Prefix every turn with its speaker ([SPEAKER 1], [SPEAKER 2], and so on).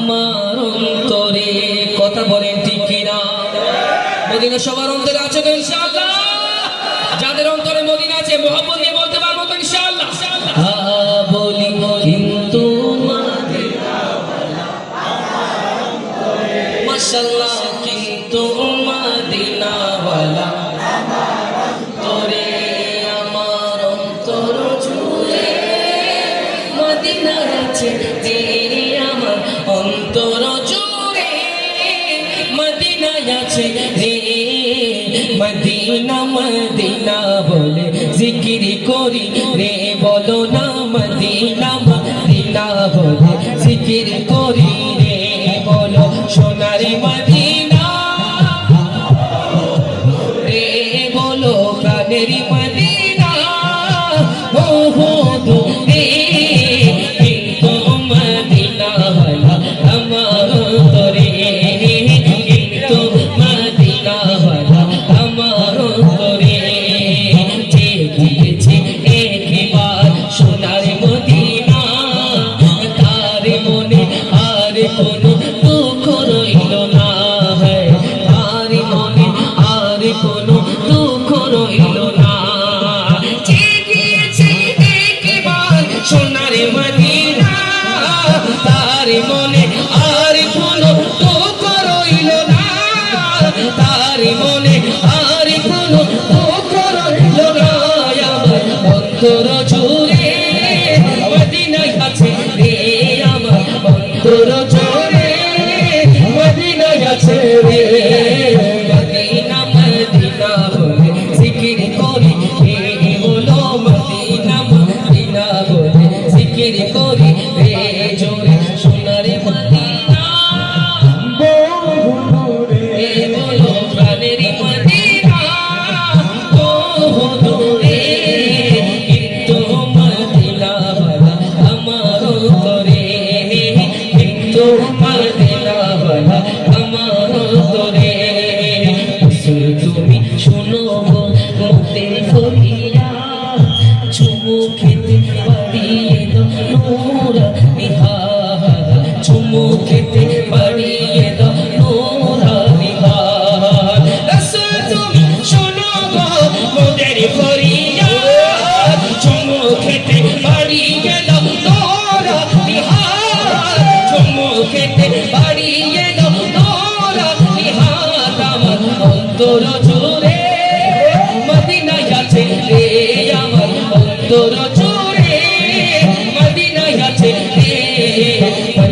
[SPEAKER 1] আমার অন্তরে। কথা বলেন ঠিক কিনা? মদিনা সবার অন্তরে আছে তো ইনশাআল্লাহ? যাদের অন্তরে মদিনা আছে মোহাম্মদ নিয়ে বলতে পারবো তো ইনশাআল্লাহ? বলি কিন্তু মাশাআল্লাহ, কিন্তু মদিনাওয়ালা তোরে আমার অন্তর জুড়ে মদিনা আছে রে, আমার অন্তর জুড়ে মদিনা আছে রে। মদিনা মদিনা বলে জিকির করি রে, বলো না মদিনা মদিনা বলে জিকির করি রে, বলো সোনার মদিনা রে, বলো প্রাণের মদিনা। ও হো দূরে কিন্তু মদিনা ওয়ালা আমার অন্তরে, কিন্তু মদিনা ওয়ালা আমার অন্তরে। যে গিয়েছে একবার সোনার মদিনা, তার মনে আর কোনো দুঃখ রইল না, তার মনে আর কোনো দুঃখ রইল না। যে গিয়েছে একবার সোনার মদিনা, তার মনে আর কোনো দুঃখ রইল না, তার মনে আর কোনো দুঃখ রইল না। আমার অন্তর জুড়ে মদিনা আছে রে, আমার অন্তর জুড়ে মদিনা আছে রে। মদিনা মদিনা বলে জিকির করি রে, বলো মদিনা মদিনা বলে জিকির করি রে, জোরে সোনার মদিনা রে, বলো প্রাণের মদিনা। ও দূরে কিন্তু মদিনা ওয়ালা আমার অন্তরে, কিন্তু মদিনা ওয়ালা আমার অন্তরে। তুমি শোনো গো মুক্তের ফরিয়া, চুমু খেতে বাড়িয়ে দাও নোরা নিহার, চুমু খেতে বাড়িয়ে দাও নোরা নিহার। রাসূল তুমি শোনো গো মুক্তের ফরিয়া, চুমু খেতে বাড়িয়ে দাও নোরা নিহার, চুমু খেতে বাড়িয়ে দাও নোরা নিহার। আমার অন্তর